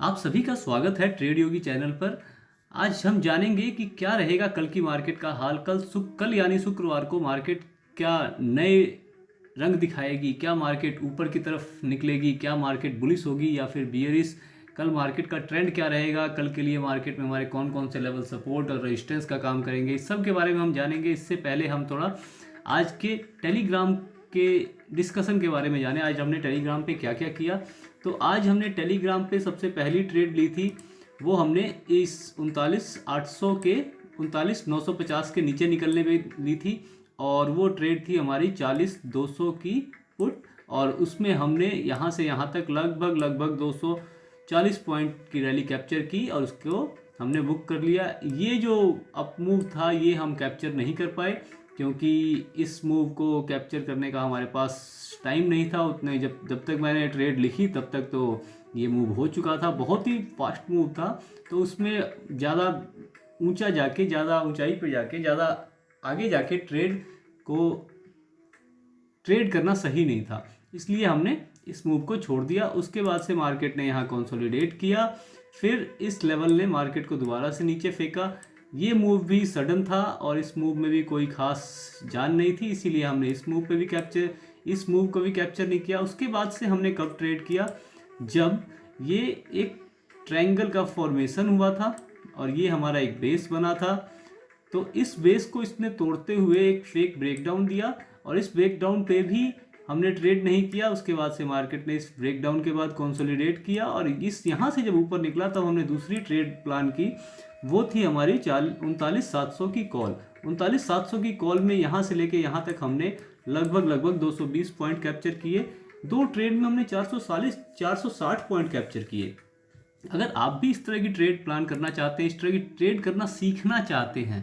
आप सभी का स्वागत है ट्रेड योगी चैनल पर। आज हम जानेंगे कि क्या रहेगा कल की मार्केट का हाल। कल यानी शुक्रवार को मार्केट क्या नए रंग दिखाएगी, क्या मार्केट ऊपर की तरफ निकलेगी, क्या मार्केट बुलिश होगी या फिर बियरिश। कल मार्केट का ट्रेंड क्या रहेगा, कल के लिए मार्केट में हमारे कौन कौन से लेवल सपोर्ट और रेजिस्टेंस का काम करेंगे, इस सब के बारे में हम जानेंगे। इससे पहले हम थोड़ा आज के टेलीग्राम के डिस्कशन के बारे में जाने। आज हमने टेलीग्राम पे क्या क्या किया। तो आज हमने टेलीग्राम पे सबसे पहली ट्रेड ली थी, वो हमने इस 39,800 के 39,950 के नीचे निकलने में ली थी। और वो ट्रेड थी हमारी 40,200 की पुट, और उसमें हमने यहाँ से यहाँ तक लगभग 240 पॉइंट की रैली कैप्चर की और उसको हमने बुक कर लिया। ये जो अप मूव था ये हम कैप्चर नहीं कर पाए, क्योंकि इस मूव को कैप्चर करने का हमारे पास टाइम नहीं था उतने। जब तक मैंने ट्रेड लिखी तब तक तो ये मूव हो चुका था, बहुत ही फास्ट मूव था। तो उसमें ज़्यादा ऊंचा जाके, ज़्यादा ऊंचाई पे जाके, ज़्यादा आगे जाके ट्रेड करना सही नहीं था, इसलिए हमने इस मूव को छोड़ दिया। उसके बाद से मार्केट ने यहाँ कंसोलिडेट किया, फिर इस लेवल ने मार्केट को दोबारा से नीचे फेंका। ये मूव भी सडन था और इस मूव में भी कोई खास जान नहीं थी, इसीलिए हमने इस मूव को भी कैप्चर नहीं किया। उसके बाद से हमने कब ट्रेड किया, जब ये एक ट्रायंगल का फॉर्मेशन हुआ था और ये हमारा एक बेस बना था। तो इस बेस को इसने तोड़ते हुए एक फेक ब्रेकडाउन दिया और इस ब्रेकडाउन पे भी हमने ट्रेड नहीं किया। उसके बाद से मार्केट ने इस ब्रेकडाउन के बाद कंसोलिडेट किया और इस यहाँ से जब ऊपर निकला तब हमने दूसरी ट्रेड प्लान की। वो थी हमारी 39,700 की कॉल। 39,700 की कॉल में यहाँ से लेके यहाँ तक हमने लगभग 220 पॉइंट कैप्चर किए। दो ट्रेड में हमने 460 पॉइंट कैप्चर किए। अगर आप भी इस तरह की ट्रेड प्लान करना चाहते हैं, इस तरह की ट्रेड करना सीखना चाहते हैं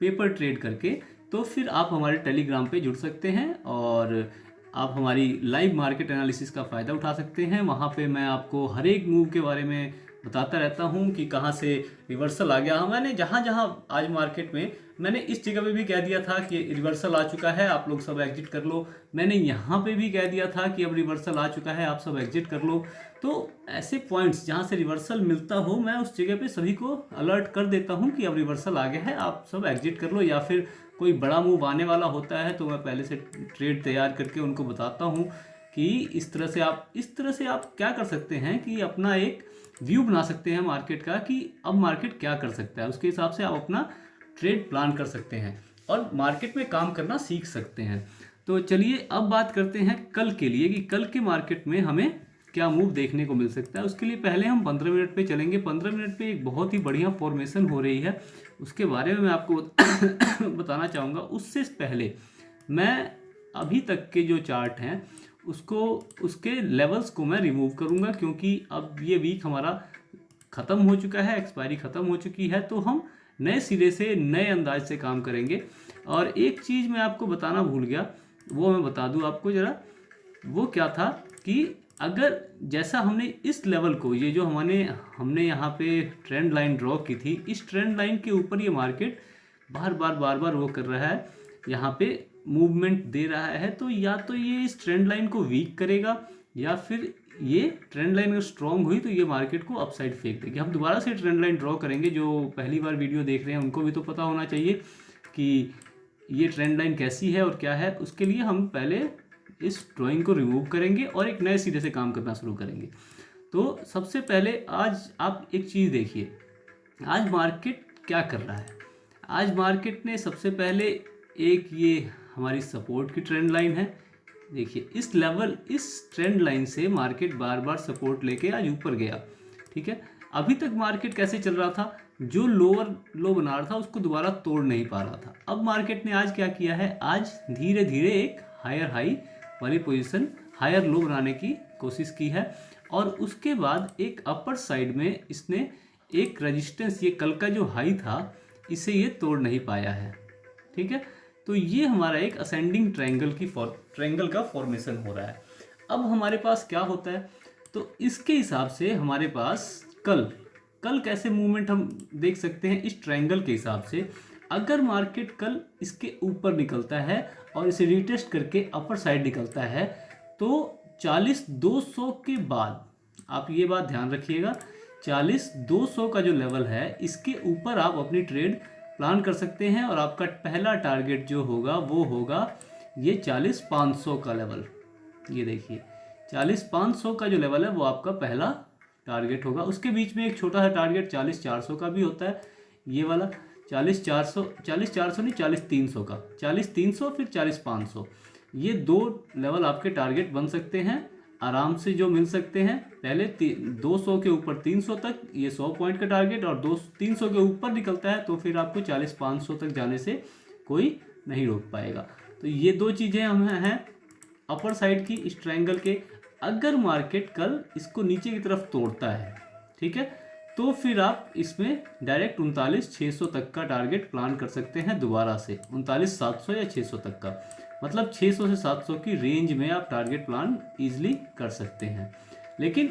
पेपर ट्रेड करके, तो फिर आप हमारे टेलीग्राम पे जुड़ सकते हैं और आप हमारी लाइव मार्केट एनालिसिस का फ़ायदा उठा सकते हैं। वहाँ पे मैं आपको हर एक मूव के बारे में बताता रहता हूँ कि कहाँ से रिवर्सल आ गया। मैंने जहाँ जहाँ आज मार्केट में, मैंने इस जगह पे भी कह दिया था कि रिवर्सल आ चुका है, आप लोग सब एग्जिट कर लो। मैंने यहाँ पे भी कह दिया था कि अब रिवर्सल आ चुका है, आप सब एग्जिट कर लो। तो ऐसे पॉइंट्स जहाँ से रिवर्सल मिलता हो, मैं उस जगह पे सभी को अलर्ट कर देता हूँ कि अब रिवर्सल आ गया है, आप सब एग्जिट कर लो। या फिर कोई बड़ा मूव आने वाला होता है तो मैं पहले से ट्रेड तैयार करके उनको बताता हूँ कि इस तरह से आप क्या कर सकते हैं कि अपना एक व्यू बना सकते हैं मार्केट का कि अब मार्केट क्या कर सकता है। उसके हिसाब से आप अपना ट्रेड प्लान कर सकते हैं और मार्केट में काम करना सीख सकते हैं। तो चलिए अब बात करते हैं कल के लिए कि कल के मार्केट में हमें क्या मूव देखने को मिल सकता है। उसके लिए पहले हम 15 मिनट पे चलेंगे। 15 मिनट पे एक बहुत ही बढ़िया फॉर्मेशन हो रही है, उसके बारे में मैं आपको बताना चाहूँगा। उससे पहले मैं अभी तक के जो चार्ट हैं उसके लेवल्स को मैं रिमूव करूँगा, क्योंकि अब ये वीक हमारा ख़त्म हो चुका है, एक्सपायरी ख़त्म हो चुकी है। तो हम नए सिरे से नए अंदाज से काम करेंगे। और एक चीज़ मैं आपको बताना भूल गया, वो मैं बता दूं आपको ज़रा। वो क्या था कि अगर जैसा हमने इस लेवल को, ये जो हमने यहाँ पे ट्रेंड लाइन ड्रॉ की थी, इस ट्रेंड लाइन के ऊपर ये मार्केट बार बार वो कर रहा है, यहाँ पे मूवमेंट दे रहा है। तो या तो ये इस ट्रेंड लाइन को वीक करेगा या फिर ये ट्रेंड लाइन अगर स्ट्रॉन्ग हुई तो ये मार्केट को अपसाइड फेंक देगी। हम दोबारा से ट्रेंड लाइन ड्रॉ करेंगे। जो पहली बार वीडियो देख रहे हैं उनको भी तो पता होना चाहिए कि ये ट्रेंड लाइन कैसी है और क्या है। उसके लिए हम पहले इस ड्राइंग को रिमूव करेंगे और एक नए सिरे से काम करना शुरू करेंगे। तो सबसे पहले आज आप एक चीज़ देखिए, आज मार्केट क्या कर रहा है। आज मार्केट ने सबसे पहले एक ये हमारी सपोर्ट की ट्रेंड लाइन है, देखिए इस ट्रेंड लाइन से मार्केट बार बार सपोर्ट लेके आज ऊपर गया। ठीक है, अभी तक मार्केट कैसे चल रहा था, जो लोअर लो बना रहा था उसको दोबारा तोड़ नहीं पा रहा था। अब मार्केट ने आज क्या किया है, आज धीरे धीरे एक हायर हाई वाली पोजीशन, हायर लो बनाने की कोशिश की है और उसके बाद एक अपर साइड में इसने एक रेजिस्टेंस, ये कल का जो हाई था, इसे ये तोड़ नहीं पाया है। ठीक है, तो ये हमारा एक असेंडिंग ट्रायंगल का फॉर्मेशन हो रहा है। अब हमारे पास क्या होता है, तो इसके हिसाब से हमारे पास कल कैसे मूवमेंट हम देख सकते हैं इस ट्रायंगल के हिसाब से। अगर मार्केट कल इसके ऊपर निकलता है और इसे रिटेस्ट करके अपर साइड निकलता है तो 40,200 के बाद आप ये बात ध्यान रखिएगा 40,200 का जो लेवल है इसके ऊपर आप अपनी ट्रेड प्लान कर सकते हैं और आपका पहला टारगेट जो होगा वो होगा ये 40,500 का लेवल। ये देखिए 40,500 का जो लेवल है वो आपका पहला टारगेट होगा। उसके बीच में एक छोटा सा टारगेट 40,400 का भी होता है, ये वाला 40,400 नहीं 40,300 का, 40,300 फिर 40,500, ये दो लेवल आपके टारगेट बन सकते हैं आराम से जो मिल सकते हैं। पहले 200 के ऊपर 300 तक ये 100 पॉइंट का टारगेट, और 300 के ऊपर निकलता है तो फिर आपको 40,500 तक जाने से कोई नहीं रोक पाएगा। तो ये दो चीज़ें हम हैं अपर साइड की इस ट्रायंगल के। अगर मार्केट कल इसको नीचे की तरफ तोड़ता है, ठीक है, तो फिर आप इसमें डायरेक्ट 39,600 तक का टारगेट प्लान कर सकते हैं दोबारा से, 39,700 या 600 तक का, मतलब 600 से 700 की रेंज में आप टारगेट प्लान इजीली कर सकते हैं। लेकिन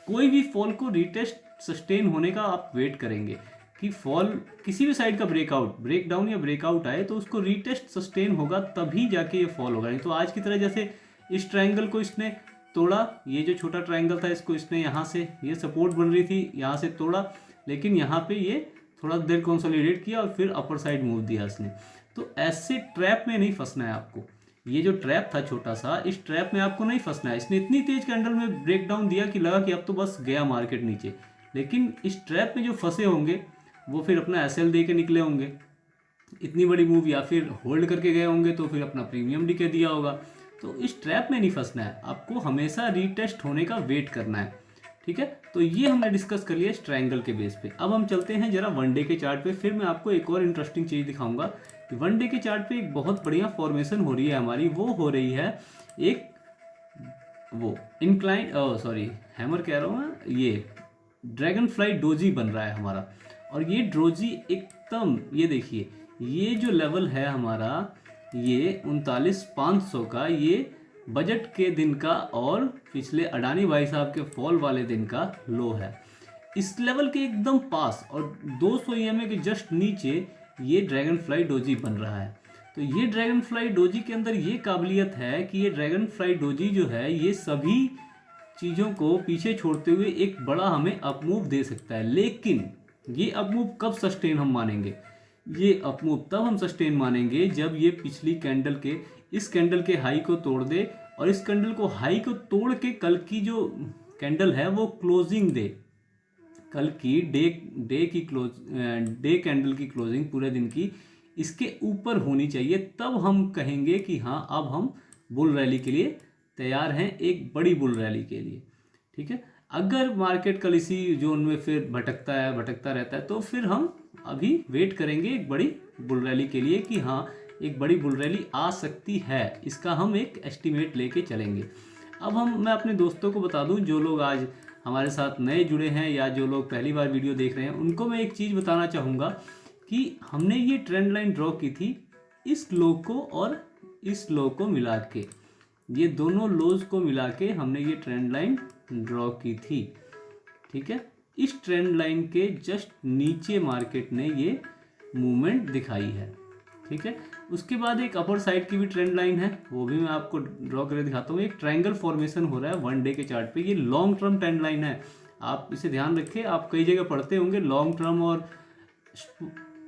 कोई भी फॉल को रीटेस्ट सस्टेन होने का आप वेट करेंगे कि फॉल किसी भी साइड का ब्रेकडाउन या ब्रेकआउट आए तो उसको रीटेस्ट सस्टेन होगा, तभी जाके ये फॉल होगा। नहीं तो आज की तरह जैसे इस ट्रायंगल को इसने तोड़ा, ये जो छोटा ट्रायंगल था इसको इसने यहाँ से, ये सपोर्ट बन रही थी, यहाँ से तोड़ा, लेकिन यहाँ पे ये थोड़ा देर कंसोलिडेट किया और फिर अपर साइड मूव दिया इसने। तो ऐसे ट्रैप में नहीं फंसना है आपको। ये जो ट्रैप था छोटा सा, इस ट्रैप में आपको नहीं फंसना है। इसने इतनी तेज कैंडल में ब्रेकडाउन दिया कि लगा कि अब तो बस गया मार्केट नीचे, लेकिन इस ट्रैप में जो फंसे होंगे वो फिर अपना एसएल दे के निकले होंगे इतनी बड़ी मूव, या फिर होल्ड करके गए होंगे तो फिर अपना प्रीमियम डीके दिया होगा। तो इस ट्रैप में नहीं फंसना है, आपको हमेशा रीटेस्ट होने का वेट करना है, ठीक है। तो ये हमने डिस्कस कर लिया इस ट्रायंगल के बेस पे। अब हम चलते हैं जरा वनडे के चार्ट पे, फिर मैं आपको एक और इंटरेस्टिंग चीज़ दिखाऊंगा कि वनडे के चार्ट पे एक बहुत बढ़िया फॉर्मेशन हो रही है हमारी। वो हो रही है एक वो इंक्लाइन हैमर कह रहा हूँ मैं, ये ड्रैगन फ्लाई डोजी बन रहा है हमारा। और ये डोजी एकदम, ये देखिए ये जो लेवल है हमारा, ये 39,500 का, ये बजट के दिन का और पिछले अडानी भाई साहब के फॉल वाले दिन का लो है। इस लेवल के एकदम पास और 200 EMA के जस्ट नीचे ये ड्रैगन फ्लाई डोजी बन रहा है। तो ये ड्रैगन फ्लाई डोजी के अंदर ये काबिलियत है कि ये ड्रैगन फ्लाई डोजी जो है ये सभी चीज़ों को पीछे छोड़ते हुए एक बड़ा हमें अपमूव दे सकता है। लेकिन ये अपमूव कब सस्टेन हम मानेंगे? ये अपमूव तब हम सस्टेन मानेंगे जब ये पिछली कैंडल के, इस कैंडल के हाई को तोड़ दे, और इस कैंडल को हाई को तोड़ के कल की जो कैंडल है वो क्लोजिंग दे, कल की डे कैंडल की क्लोजिंग पूरे दिन की इसके ऊपर होनी चाहिए। तब हम कहेंगे कि हाँ अब हम बुल रैली के लिए तैयार हैं, एक बड़ी बुल रैली के लिए, ठीक है। अगर मार्केट कल इसी जोन में फिर भटकता रहता है तो फिर हम अभी वेट करेंगे एक बड़ी बुल रैली के लिए कि हाँ एक बड़ी बुल रैली आ सकती है, इसका हम एक एस्टीमेट लेके चलेंगे। अब मैं अपने दोस्तों को बता दूं जो लोग आज हमारे साथ नए जुड़े हैं या जो लोग पहली बार वीडियो देख रहे हैं, उनको मैं एक चीज़ बताना चाहूँगा कि हमने ये ट्रेंड लाइन ड्रॉ की थी इस लो को और इस लो को मिला के, ये दोनों लोज को मिला के हमने ये ट्रेंड लाइन ड्रॉ की थी, ठीक है। इस ट्रेंड लाइन के जस्ट नीचे मार्केट ने ये मूवमेंट दिखाई है, ठीक है। उसके बाद एक अपर साइड की भी ट्रेंड लाइन है, वो भी मैं आपको ड्रॉ करके दिखाता हूँ। एक ट्रायंगल फॉर्मेशन हो रहा है वन डे के चार्ट पे, ये लॉन्ग टर्म ट्रेंड लाइन है, आप इसे ध्यान रखें। आप कई जगह पढ़ते होंगे लॉन्ग टर्म और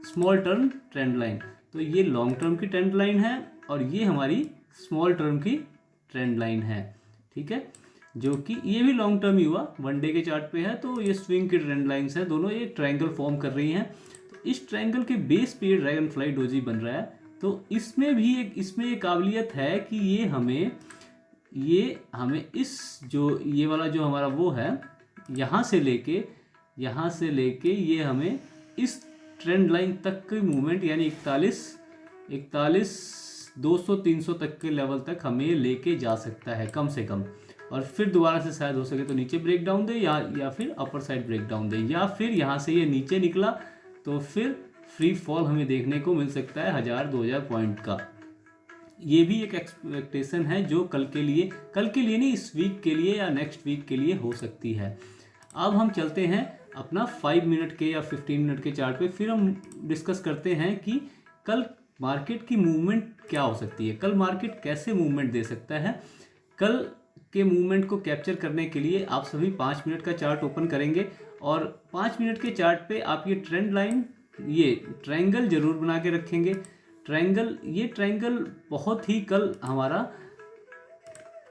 स्मॉल टर्म ट्रेंड लाइन, तो ये लॉन्ग टर्म की ट्रेंड लाइन है और ये हमारी स्मॉल टर्म की ट्रेंड लाइन है, ठीक है, जो कि ये भी लॉन्ग टर्म ही हुआ, वन डे के चार्ट पे है। तो ये स्विंग की ट्रेंड लाइंस है, दोनों ये ट्रायंगल फॉर्म कर रही हैं। तो इस ट्रायंगल के बेस पे ड्रैगन फ्लाई डोजी बन रहा है। तो इसमें भी इसमें ये काबिलियत है कि ये हमें इस जो ये वाला जो हमारा वो है यहाँ से लेके ये हमें इस ट्रेंड लाइन तक की मूवमेंट यानी 41,200-300 तक के लेवल तक हमें लेके जा सकता है कम से कम, और फिर दोबारा से शायद हो सके तो नीचे ब्रेक डाउन दे या फिर अपर साइड ब्रेक डाउन दे, या फिर यहाँ से ये नीचे निकला तो फिर फ्री फॉल हमें देखने को मिल सकता है 1000-2000 पॉइंट का। ये भी एक एक्सपेक्टेशन है जो कल के लिए नहीं, इस वीक के लिए या नेक्स्ट वीक के लिए हो सकती है। अब हम चलते हैं अपना 5 मिनट के या 15 मिनट के चार्ट पे, फिर हम डिस्कस करते हैं कि कल मार्केट की मूवमेंट क्या हो सकती है, कल मार्केट कैसे मूवमेंट दे सकता है, कल के मूवमेंट को कैप्चर करने के लिए आप सभी 5 मिनट का चार्ट ओपन करेंगे और 5 मिनट के चार्ट पे आप ये ट्रेंड लाइन, ये ट्रायंगल जरूर बना के रखेंगे। ये ट्रायंगल बहुत ही कल हमारा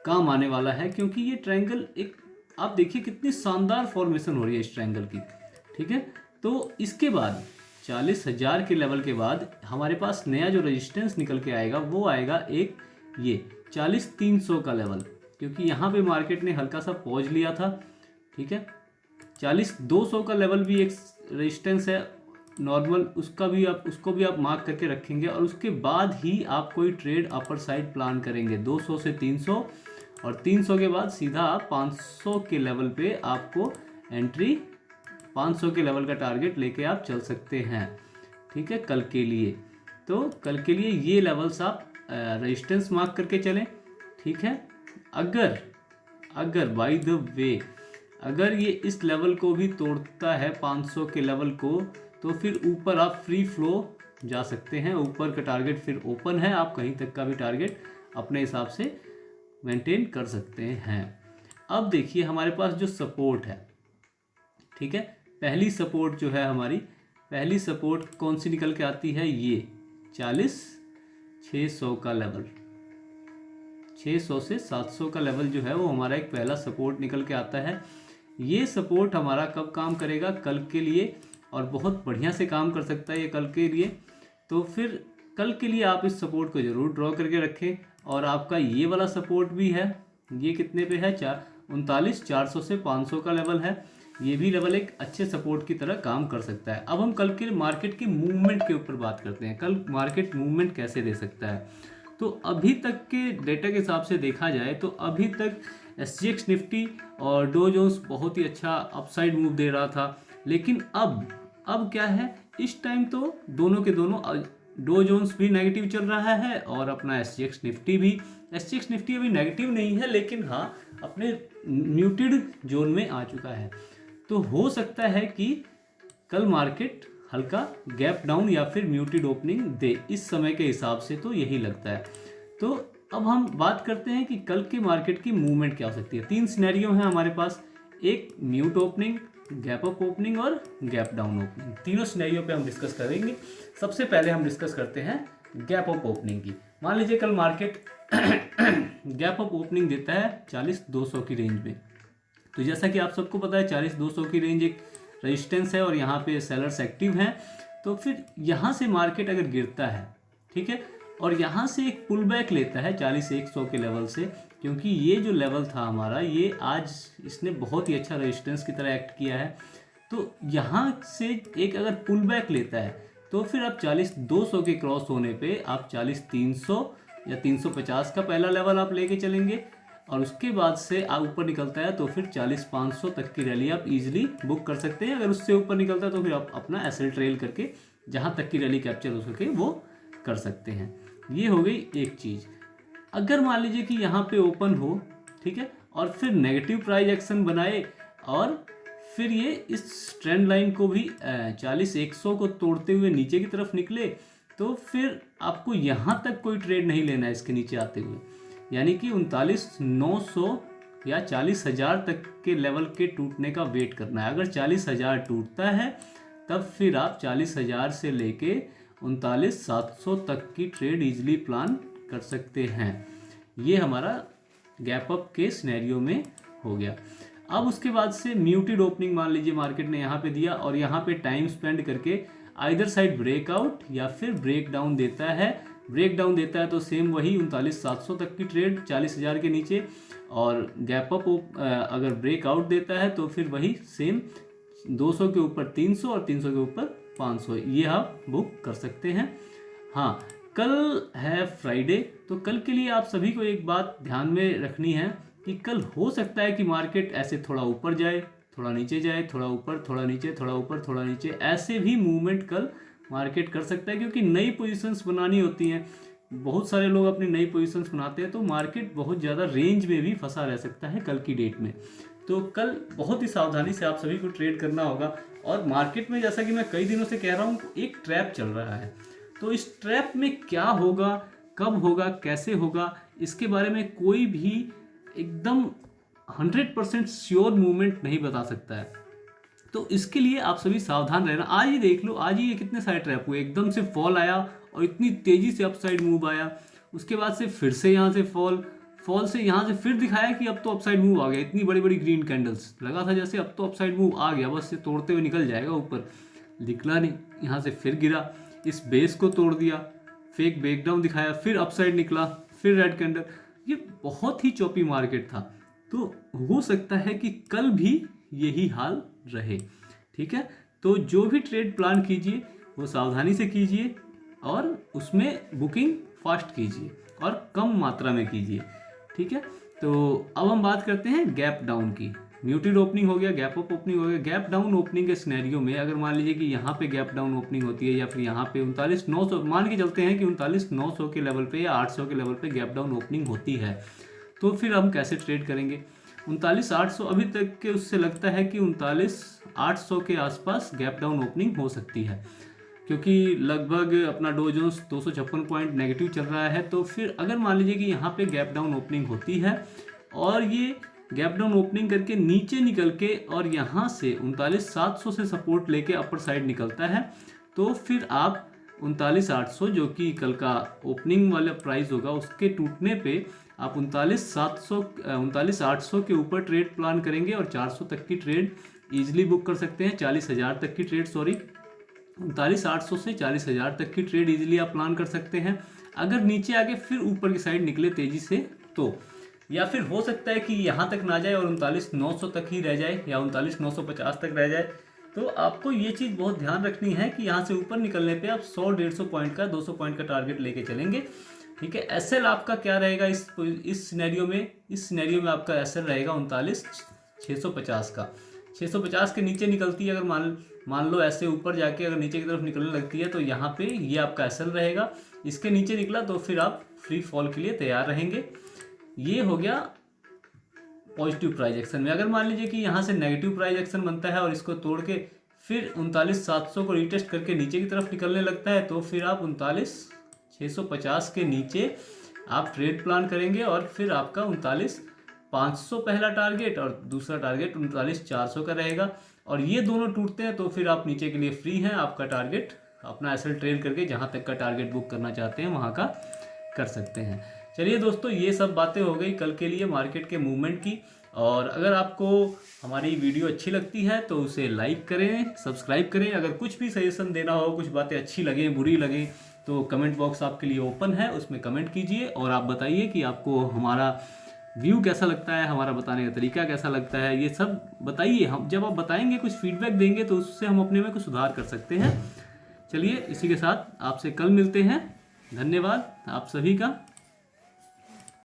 काम आने वाला है, क्योंकि ये ट्रायंगल एक, आप देखिए कितनी शानदार फॉर्मेशन हो रही है इस ट्रायंगल की। ठीक है, तो इसके बाद 40,000 के लेवल के बाद हमारे पास नया जो रेजिस्टेंस निकल के आएगा वो आएगा एक ये 40,300 का लेवल, क्योंकि यहाँ पे मार्केट ने हल्का सा पॉज लिया था। ठीक है, 40,200 का लेवल भी एक रेजिस्टेंस है नॉर्मल, उसको भी आप मार्क करके रखेंगे और उसके बाद ही आप कोई ट्रेड अपर साइड प्लान करेंगे। 200 से 300 और 300 के बाद सीधा आप 500 के लेवल पे आपको एंट्री, 500 के लेवल का टारगेट लेके आप चल सकते हैं। ठीक है, कल के लिए, तो कल के लिए ये लेवल्स आप रेजिस्टेंस मार्क करके चलें। ठीक है, अगर बाय द वे अगर ये इस लेवल को भी तोड़ता है 500 के लेवल को, तो फिर ऊपर आप फ्री फ्लो जा सकते हैं। ऊपर का टारगेट फिर ओपन है, आप कहीं तक का भी टारगेट अपने हिसाब से मेंटेन कर सकते हैं। अब देखिए हमारे पास जो सपोर्ट है, ठीक है, पहली सपोर्ट जो है हमारी, पहली सपोर्ट कौन सी निकल के आती है, ये 40,600 का लेवल, 600 से 700 का लेवल जो है वो हमारा एक पहला सपोर्ट निकल के आता है। ये सपोर्ट हमारा कब काम करेगा, कल के लिए, और बहुत बढ़िया से काम कर सकता है ये कल के लिए। तो फिर कल के लिए आप इस सपोर्ट को ज़रूर ड्रॉ करके रखें। और आपका ये वाला सपोर्ट भी है, ये कितने पे है, 39,400 से 500 का लेवल है। ये भी लेवल एक अच्छे सपोर्ट की तरह काम कर सकता है। अब हम कल के मार्केट की मूवमेंट के ऊपर बात करते हैं, कल मार्केट मूवमेंट कैसे दे सकता है। तो अभी तक के डेटा के हिसाब से देखा जाए तो अभी तक SGX निफ्टी और डो जोन्स बहुत ही अच्छा अपसाइड मूव दे रहा था, लेकिन अब क्या है, इस टाइम तो दोनों के दोनों, डो जोन्स भी नेगेटिव चल रहा है और अपना SGX निफ्टी भी। SGX निफ्टी अभी नेगेटिव नहीं है, लेकिन हाँ अपने म्यूटेड जोन में आ चुका है। तो हो सकता है कि कल मार्केट हल्का गैप डाउन या फिर म्यूटेड ओपनिंग दे, इस समय के हिसाब से तो यही लगता है। तो अब हम बात करते हैं कि कल के मार्केट की मूवमेंट क्या हो सकती है। 3 सिनेरियो हैं हमारे पास, एक mute opening, gap up opening और गैप डाउन ओपनिंग। तीनों सिनेरियो पे हम डिस्कस करेंगे। सबसे पहले हम डिस्कस करते हैं गैप अप ओपनिंग की। मान लीजिए कल मार्केट गैप अप ओपनिंग देता है 40,200 की रेंज में। तो जैसा कि आप सबको पता है 40,200 की रेंज एक रेजिस्टेंस है और यहाँ पे सेलर्स एक्टिव हैं। तो फिर यहाँ से मार्केट अगर गिरता है, ठीक है, और यहाँ से एक पुल बैक लेता है 40,100 के लेवल से, क्योंकि ये जो लेवल था हमारा, ये आज इसने बहुत ही अच्छा रेजिस्टेंस की तरह एक्ट किया है। तो यहाँ से एक अगर पुल बैक लेता है तो फिर आप 40,200 के क्रॉस होने पे आप 40,300 या 350 का पहला लेवल आप लेके चलेंगे, और उसके बाद से आप ऊपर निकलता है तो फिर 40,500 तक की रैली आप इजीली बुक कर सकते हैं। अगर उससे ऊपर निकलता है तो फिर आप अपना एसएल ट्रेल करके जहाँ तक की रैली कैप्चर हो सके वो कर सकते हैं। ये हो गई एक चीज़। अगर मान लीजिए कि यहाँ पे ओपन हो, ठीक है, और फिर नेगेटिव प्राइस एक्शन बनाए और फिर ये इस ट्रेंड लाइन को भी 40,100 को तोड़ते हुए नीचे की तरफ निकले, तो फिर आपको यहाँ तक कोई ट्रेड नहीं लेना है इसके नीचे आते हुए, यानी कि 39,900 या 40,000 तक के लेवल के टूटने का वेट करना है। अगर 40,000 टूटता है तब फिर आप 40,000 से लेके 39,700 तक की ट्रेड इजीली प्लान कर सकते हैं। ये हमारा गैप अप के सिनेरियो में हो गया। अब उसके बाद से म्यूटेड ओपनिंग मान लीजिए मार्केट ने यहाँ पे दिया और यहाँ पे टाइम स्पेंड करके आइदर साइड ब्रेकआउट या फिर ब्रेक डाउन देता है। ब्रेक डाउन देता है तो सेम वही 39,700 तक की ट्रेड 40,000 के नीचे, और गैप अप अगर ब्रेकआउट देता है तो फिर वही सेम 200 के ऊपर 300 और 300 के ऊपर 500, ये आप बुक कर सकते हैं। हाँ, कल है फ्राइडे, तो कल के लिए आप सभी को एक बात ध्यान में रखनी है कि कल हो सकता है कि मार्केट ऐसे थोड़ा ऊपर जाए, थोड़ा नीचे जाए, थोड़ा ऊपर, थोड़ा नीचे, थोड़ा ऊपर, थोड़ा नीचे, ऐसे भी मूवमेंट कल मार्केट कर सकता है, क्योंकि नई पोजीशंस बनानी होती हैं। बहुत सारे लोग अपनी नई पोजीशंस बनाते हैं, तो मार्केट बहुत ज़्यादा रेंज में भी फंसा रह सकता है कल की डेट में। तो कल बहुत ही सावधानी से आप सभी को ट्रेड करना होगा। और मार्केट में जैसा कि मैं कई दिनों से कह रहा हूँ, एक ट्रैप चल रहा है। तो इस ट्रैप में क्या होगा, कब होगा, कैसे होगा, इसके बारे में कोई भी एकदम 100% श्योर मूवमेंट नहीं बता सकता है। तो इसके लिए आप सभी सावधान रहना। आज ही देख लो, आज ही ये कितने सारे ट्रैप हुए, एकदम से फॉल आया और इतनी तेजी से अपसाइड मूव आया, उसके बाद से फिर से यहाँ से फॉल से यहाँ से फिर दिखाया कि अब तो अपसाइड मूव आ गया, इतनी बड़ी बड़ी ग्रीन कैंडल्स, लगा था जैसे अब तो अपसाइड मूव आ गया, बस ये तोड़ते हुए निकल जाएगा ऊपर, निकला नहीं, यहाँ से फिर गिरा, इस बेस को तोड़ दिया, फेक ब्रेकडाउन दिखाया, फिर अपसाइड निकला, फिर रेड कैंडल। ये बहुत ही चौपी मार्केट था। तो हो सकता है कि कल भी यही हाल रहे। ठीक है, तो जो भी ट्रेड प्लान कीजिए वो सावधानी से कीजिए और उसमें बुकिंग फास्ट कीजिए और कम मात्रा में कीजिए। ठीक है, तो अब हम बात करते हैं गैप डाउन की। म्यूटेड ओपनिंग हो गया, गैप अप ओपनिंग हो गया। गैप डाउन ओपनिंग के सिनेरियो में अगर मान लीजिए कि यहाँ पे गैप डाउन ओपनिंग होती है या फिर यहाँ पे 39,900 मान के चलते हैं कि 39,900 के लेवल पे या 800 के लेवल पे गैप डाउन ओपनिंग होती है, तो फिर हम कैसे ट्रेड करेंगे। 39,800 अभी तक के उससे लगता है कि 39,800 के आसपास गैप डाउन ओपनिंग हो सकती है, क्योंकि लगभग अपना डो जोन्स 256 पॉइंट नेगेटिव चल रहा है। तो फिर अगर मान लीजिए कि यहाँ पे गैप डाउन ओपनिंग होती है और ये गैप डाउन ओपनिंग करके नीचे निकल के और यहाँ से 39,700 से सपोर्ट लेके अपर साइड निकलता है, तो फिर आप 39,800 जो कि कल का ओपनिंग वाला प्राइस होगा उसके टूटने पे आप 39,800 के ऊपर ट्रेड प्लान करेंगे और 400 तक की ट्रेड ईजिली बुक कर सकते हैं। 40,000 तक की ट्रेड 39,800 से 40,000 तक की ट्रेड इजीली आप प्लान कर सकते हैं। अगर नीचे आके फिर ऊपर की साइड निकले तेजी से तो, या फिर हो सकता है कि यहाँ तक ना जाए और 39,900 तक ही रह जाए या 39,950 तक रह जाए। तो आपको ये चीज़ बहुत ध्यान रखनी है कि यहाँ से ऊपर निकलने पे आप 100-150 पॉइंट का 200 पॉइंट का टारगेट लेके चलेंगे। ठीक है, एसएल आपका क्या रहेगा इस सिनेरियो में, इस सिनेरियो में आपका एसएल रहेगा 39,650 का। 650 के नीचे निकलती है, अगर मान लो ऐसे ऊपर जाके अगर नीचे की तरफ निकलने लगती है तो यहाँ पे ये आपका एसएल रहेगा। इसके नीचे निकला तो फिर आप फ्री फॉल के लिए तैयार रहेंगे। ये हो गया पॉजिटिव प्राइस एक्शन में। अगर मान लीजिए कि यहाँ से नेगेटिव प्राइस एक्शन बनता है और इसको तोड़ के फिर 39,700 को रीटेस्ट करके नीचे की तरफ निकलने लगता है, तो फिर आप 39,650 के नीचे आप ट्रेड प्लान करेंगे और फिर आपका 39,500 पहला टारगेट और दूसरा टारगेट 39,400 का रहेगा। और ये दोनों टूटते हैं तो फिर आप नीचे के लिए फ्री हैं, आपका टारगेट अपना एसएल ट्रेड करके जहाँ तक का टारगेट बुक करना चाहते हैं वहाँ का कर सकते हैं। चलिए दोस्तों, ये सब बातें हो गई कल के लिए मार्केट के मूवमेंट की। और अगर आपको हमारी वीडियो अच्छी लगती है तो उसे लाइक करें, सब्सक्राइब करें। अगर कुछ भी सजेशन देना हो, कुछ बातें अच्छी लगें बुरी लगें, तो कमेंट बॉक्स आपके लिए ओपन है, उसमें कमेंट कीजिए और आप बताइए कि आपको हमारा व्यू कैसा लगता है, हमारा बताने का तरीका कैसा लगता है, ये सब बताइए। हम जब आप बताएंगे, कुछ फीडबैक देंगे तो उससे हम अपने में कुछ सुधार कर सकते हैं। चलिए, इसी के साथ आपसे कल मिलते हैं। धन्यवाद आप सभी का।